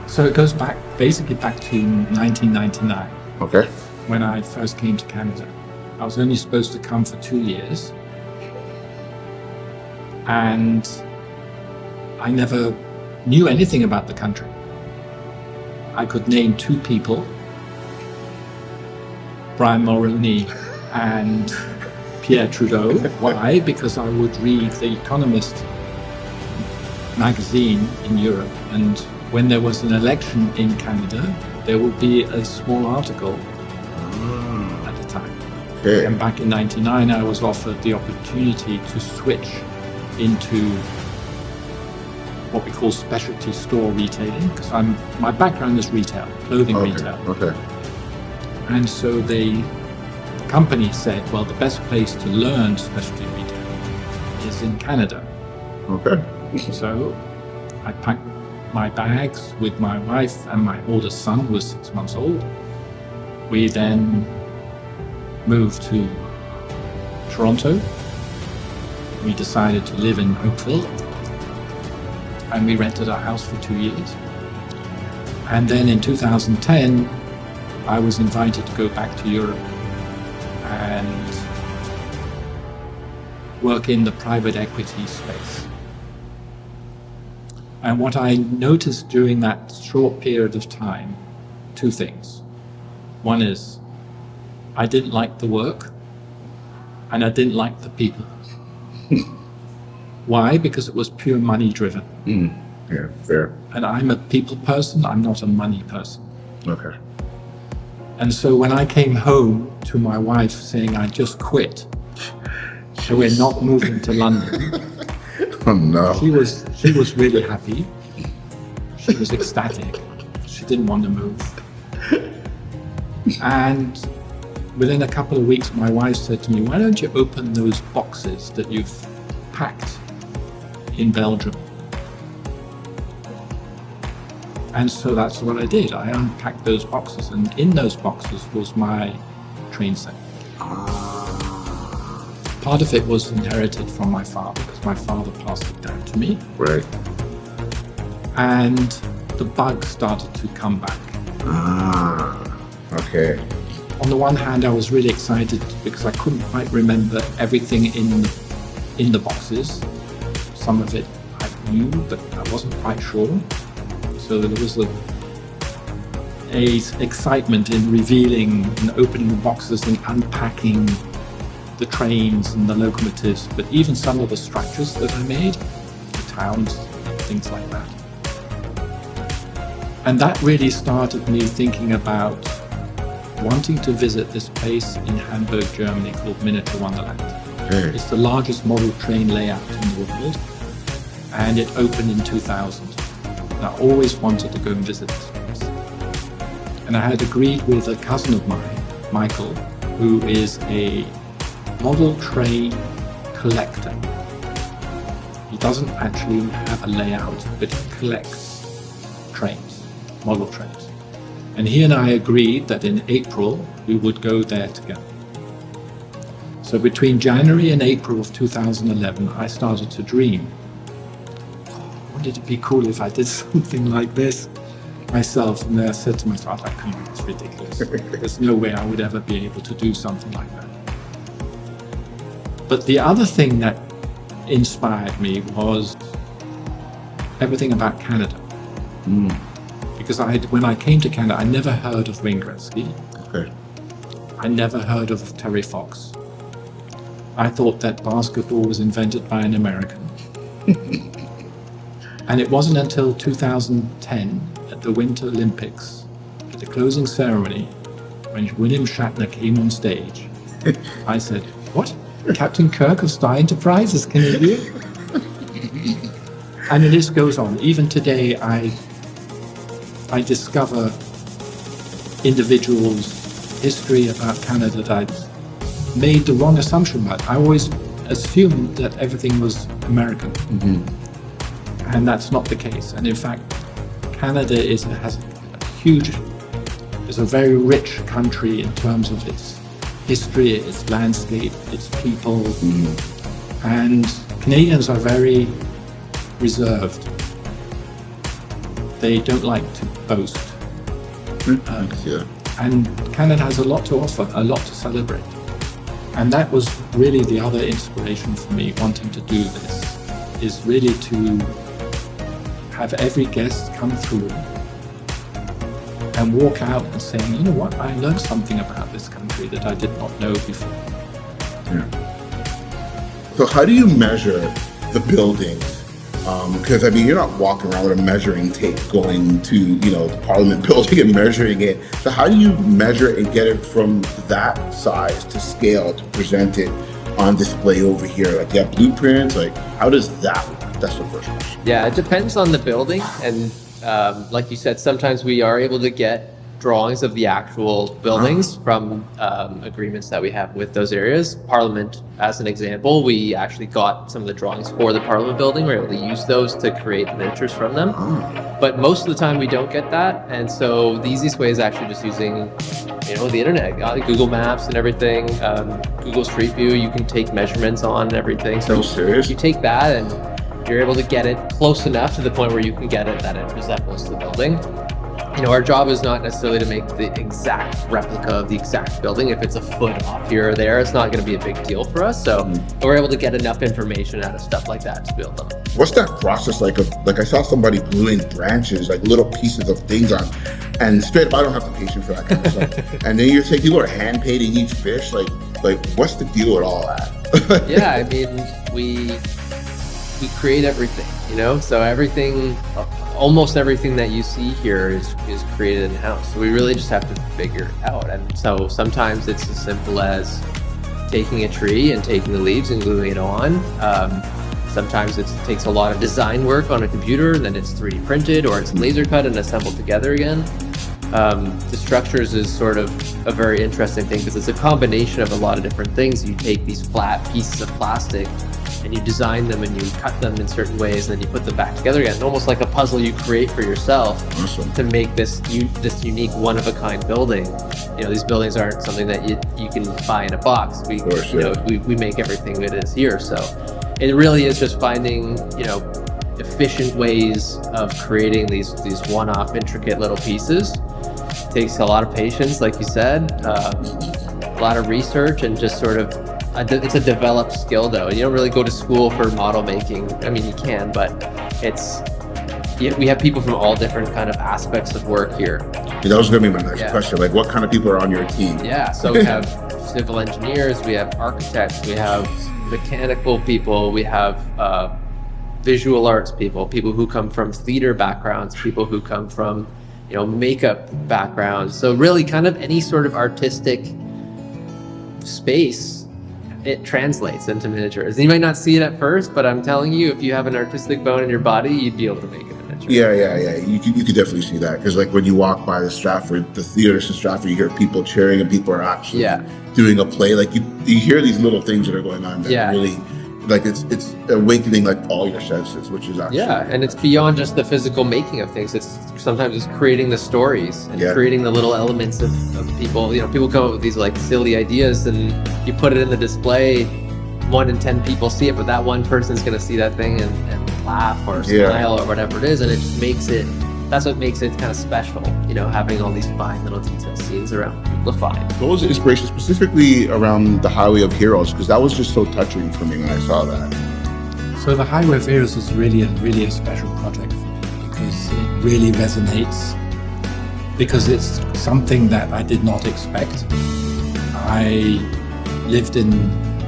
So it goes basically back to 1999. Okay. When I first came to Canada. I was only supposed to come for 2 years. And I never knew anything about the country. I could name 2 people, Brian Mulroney and Pierre Trudeau. Why? Because I would read The Economist magazine in Europe, and when there was an election in Canada, there would be a small article at the time. Okay. And back in 99, I was offered the opportunity to switch into what we call specialty store retailing, because my background is retail, clothing retail. Okay. And so the company said, well, the best place to learn specialty retail is in Canada. Okay. So I packed my bags with my wife and my oldest son, who was 6 months old. We then moved to Toronto. We decided to live in Oakville, and we rented our house for 2 years. And then in 2010, I was invited to go back to Europe and work in the private equity space. And what I noticed during that short period of time, 2 things. One is, I didn't like the work, and I didn't like the people. Why? Because it was pure money driven. Yeah, fair. And I'm a people person, I'm not a money person. Okay. And so when I came home to my wife saying I just quit, so we're not moving to London, Oh no. she was really happy. She was ecstatic. She didn't want to move. And within a couple of weeks, my wife said to me, why don't you open those boxes that you've packed in Belgium? And so that's what I did. I unpacked those boxes, and in those boxes was my train set. Part of it was inherited from my father, because my father passed it down to me. Right. And the bug started to come back. Okay. On the one hand, I was really excited because I couldn't quite remember everything in the boxes. Some of it I knew, but I wasn't quite sure. So there was a excitement in revealing and opening the boxes and unpacking the trains and the locomotives, but even some of the structures that I made, the towns, things like that. And that really started me thinking about wanting to visit this place in Hamburg, Germany called Miniature Wonderland. Okay. It's the largest model train layout in the world, and it opened in 2000. And I always wanted to go and visit this place. And I had agreed with a cousin of mine, Michael, who is a model train collector. He doesn't actually have a layout, but he collects trains, model trains. And he and I agreed that in April we would go there together. So between January and April of 2011, I started to dream. Wouldn't it be cool if I did something like this myself? And I said to myself, come on, it's ridiculous. There's no way I would ever be able to do something like that. But the other thing that inspired me was everything about Canada. Because when I came to Canada, I never heard of Wayne Gretzky. Okay. I never heard of Terry Fox. I thought that basketball was invented by an American. And it wasn't until 2010 at the Winter Olympics, at the closing ceremony, when William Shatner came on stage, I said, what? Captain Kirk of Star Enterprises, can you hear? And the list goes on. Even today, I discover individuals' history about Canada that I made the wrong assumption about. I always assumed that everything was American. And that's not the case. And in fact, Canada is a very rich country in terms of its history, its landscape, its people. And Canadians are very reserved. they don't like to boast. Yeah. And Canada has a lot to offer, a lot to celebrate. And that was really the other inspiration for me wanting to do this, is really to have every guest come through and walk out and saying, you know what, I learned something about this country that I did not know before. Yeah. So how do you measure the buildings? Because I mean, you're not walking around with a measuring tape going to, you know, the Parliament building and measuring it. So how do you measure and get it from that size to scale to present it on display over here? Like, you have blueprints. Like, how does that work? That's the first question. Yeah, it depends on the building. And like you said, sometimes we are able to get drawings of the actual buildings from agreements that we have with those areas. Parliament, as an example, we actually got some of the drawings for the Parliament building. We're able to use those to create miniatures from them. But most of the time we don't get that. And so the easiest way is actually just using, you know, the internet, Google Maps and everything, Google Street View, you can take measurements on and everything. So you take that and you're able to get it close enough to the point where you can get it that it resembles the building. You know, our job is not necessarily to make the exact replica of the exact building. If it's a foot off here or there, it's not going to be a big deal for us. So we're able to get enough information out of stuff like that to build them. What's that process like? Like, I saw somebody gluing branches, like little pieces of things on, and straight up, I don't have the patience for that kind of stuff. And then you're saying people are hand painting each fish. Like what's the deal with all that? Yeah, I mean, we create everything, you know, so everything, almost everything that you see here is created in-house. So we really just have to figure it out. And so sometimes it's as simple as taking a tree and taking the leaves and gluing it on. Sometimes it takes a lot of design work on a computer, and then it's 3D printed or it's laser cut and assembled together again. The structures is sort of a very interesting thing because it's a combination of a lot of different things. You take these flat pieces of plastic and you design them and you cut them in certain ways, and then you put them back together again, almost like a puzzle you create for yourself to make this unique one-of-a-kind building. You know, these buildings aren't something that you can buy in a box. We make everything that is here. So it really is just finding, you know, efficient ways of creating these one-off intricate little pieces. It takes a lot of patience, like you said, a lot of research, and just sort of it's a developed skill though. You don't really go to school for model making. I mean, you can, but we have people from all different kind of aspects of work here. Yeah, that was going to be my next question. Like, what kind of people are on your team? Yeah, so we have civil engineers, we have architects, we have mechanical people, we have visual arts people who come from theater backgrounds, people who come from, you know, makeup backgrounds. So really kind of any sort of artistic space, it translates into miniatures. You might not see it at first, but I'm telling you, if you have an artistic bone in your body, you'd be able to make a miniature. Yeah. You could definitely see that, because like when you walk by the theaters in Stratford, you hear people cheering and people are actually doing a play. Like you hear these little things that are going on that really, like it's awakening like all your senses, which is actually and it's beyond just the physical making of things. Sometimes it's creating the stories and creating the little elements of people. You know, people come up with these like silly ideas, and you put it in the display. 1 in 10 people see it, but that one person's going to see that thing and laugh or smile or whatever it is, and it just makes it. That's what makes it kind of special, you know, having all these fine little detail scenes around people to find. What was the inspiration specifically around the Highway of Heroes? Because that was just so touching for me when I saw that. So the Highway of Heroes was really a special project for me, because it really resonates, because it's something that I did not expect.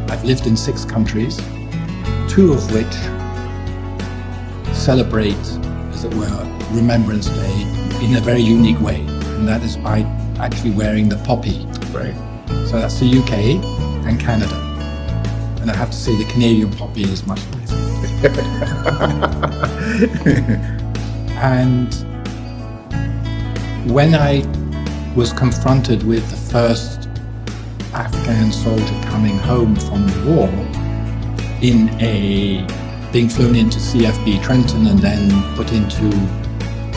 I've lived in 6 countries, 2 of which celebrate, as it were, Remembrance Day in a very unique way, and that is by actually wearing the poppy. Right. So that's the UK and Canada, and I have to say the Canadian poppy is much nicer. And when I was confronted with the first Afghan soldier coming home from the war being flown into CFB Trenton and then put into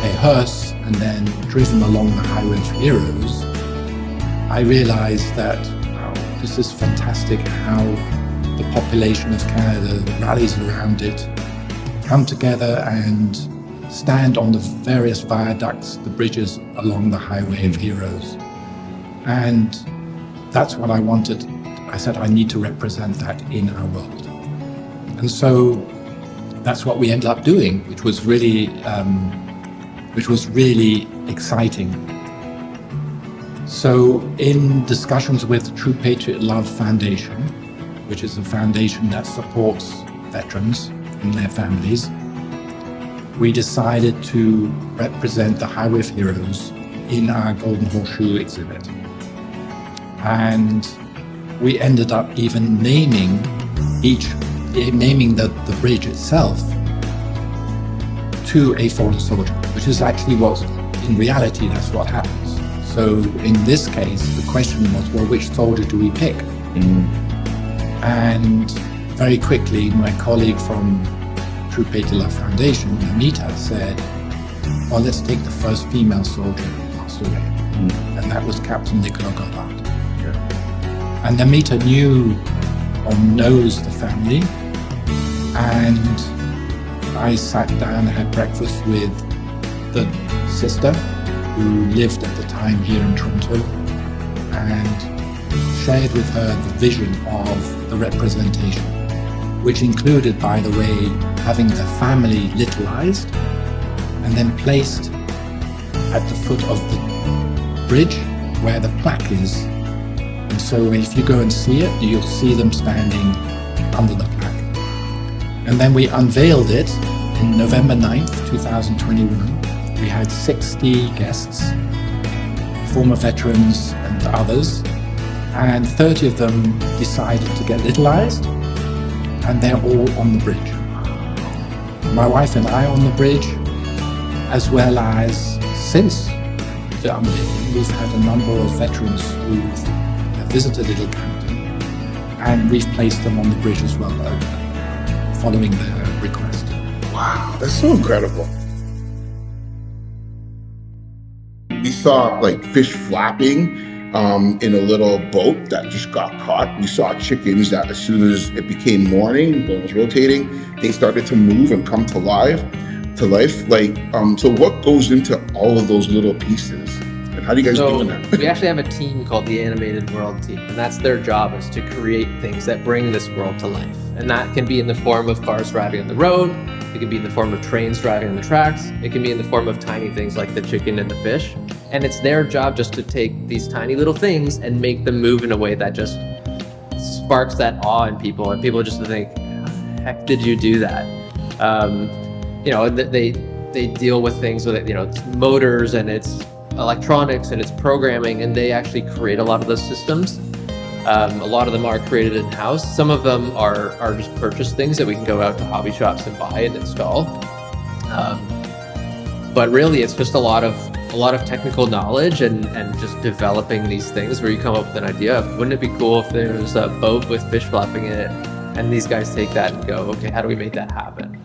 a hearse and then driven along the Highway of Heroes, I realized that, wow, this is fantastic how the population of Canada rallies around it, come together and stand on the various viaducts, the bridges along the Highway of Heroes. And that's what I wanted. I said, I need to represent that in our world. And so that's what we ended up doing, which was really exciting. So in discussions with the True Patriot Love Foundation, which is a foundation that supports veterans and their families, we decided to represent the Highway of Heroes in our Golden Horseshoe exhibit. And we ended up even naming the bridge itself to a fallen soldier, which is actually what, in reality, that's what happens. So in this case, the question was, well, which soldier do we pick? And very quickly, my colleague from True Patriot Love Foundation, Anita, said, well, let's take the first female soldier who passed away. And that was Captain Nicola Goddard. And Namita knew or knows the family, and I sat down and had breakfast with the sister who lived at the time here in Toronto and shared with her the vision of the representation, which included, by the way, having the family literalized and then placed at the foot of the bridge where the plaque is. And so if you go and see it, you'll see them standing under the plaque. And then we unveiled it in November 9th, 2021. We had 60 guests, former veterans and others, and 30 of them decided to get literalized, and they're all on the bridge. My wife and I on the bridge, as well as since the unveiling, we've had a number of veterans who've visited Little Canada, and we've placed them on the bridge as well, following their request. Wow, that's so incredible. We saw like fish flapping in a little boat that just got caught. We saw chickens that as soon as it became morning, when it was rotating, they started to move and come to life. Like, so what goes into all of those little pieces? And how do you guys doing that? We actually have a team called the Animated World Team, and that's their job, is to create things that bring this world to life. And that can be in the form of cars driving on the road, it can be in the form of trains driving on the tracks, it can be in the form of tiny things like the chicken and the fish. And it's their job just to take these tiny little things and make them move in a way that just sparks that awe in people, and people just think, how the heck did you do that? They deal with things with it's motors and it's electronics and it's programming, and they actually create a lot of those systems. A lot of them are created in-house. Some of them are just purchased things that we can go out to hobby shops and buy and install. But really, it's just a lot of technical knowledge and just developing these things where you come up with an idea of, wouldn't it be cool if there was a boat with fish flapping in it? And these guys take that and go, okay, how do we make that happen?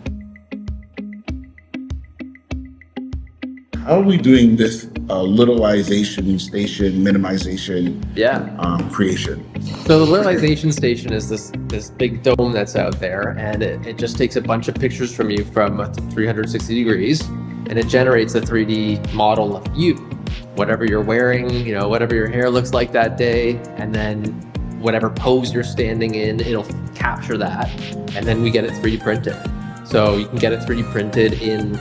How are we doing this literalization station, minimization creation? So the literalization station is this big dome that's out there, and it just takes a bunch of pictures from you from 360 degrees, and it generates a 3D model of you, whatever you're wearing, whatever your hair looks like that day, and then whatever pose you're standing in, it'll capture that, and then we get it 3D printed. So you can get it 3D printed in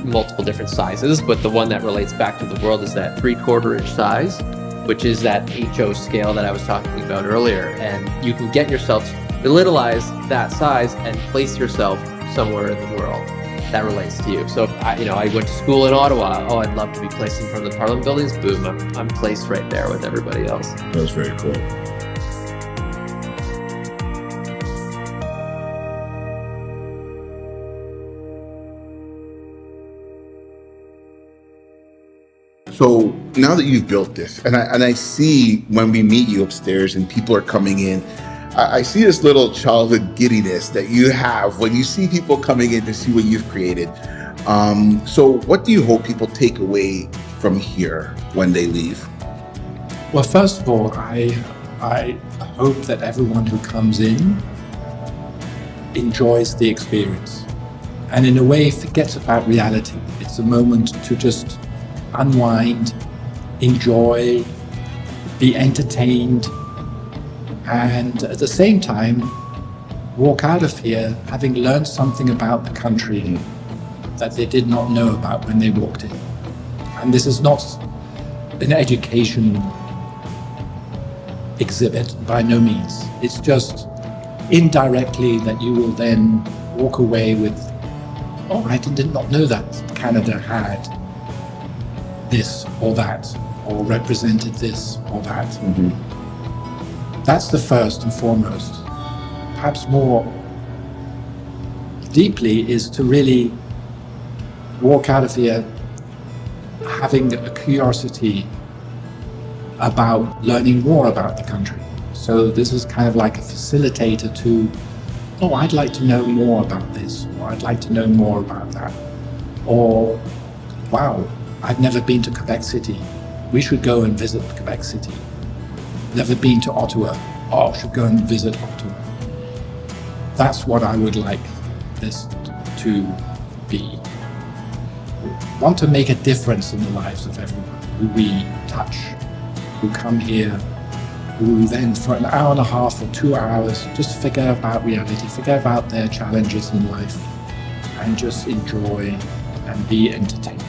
multiple different sizes, but the one that relates back to the world is that 3/4 inch size, which is that HO scale that I was talking about earlier. And you can get yourself to literalize that size and place yourself somewhere in the world that relates to you. So I went to school in Ottawa. Oh, I'd love to be placed in front of the Parliament buildings. Boom, I'm placed right there with everybody else. That was very cool. So now that you've built this, and I see when we meet you upstairs and people are coming in, I see this little childhood giddiness that you have when you see people coming in to see what you've created. So what do you hope people take away from here when they leave? Well, first of all, I hope that everyone who comes in enjoys the experience. and in a way forgets about reality. It's a moment to just unwind, enjoy, be entertained, and at the same time walk out of here having learned something about the country that they did not know about when they walked in. And this is not an education exhibit, by no means. It's just indirectly that you will then walk away with, oh, I did not know that Canada had this or that, or represented this or that. That's the first and foremost. Perhaps more deeply is to really walk out of here having a curiosity about learning more about the country. So this is kind of like a facilitator to, oh, I'd like to know more about this, or I'd like to know more about that. Or, wow, I've never been to Quebec City. We should go and visit Quebec City. Never been to Ottawa. Oh, should go and visit Ottawa. That's what I would like this to be. Want to make a difference in the lives of everyone who we touch, who come here, who then for an hour and a half or 2 hours just forget about reality, forget about their challenges in life, and just enjoy and be entertained.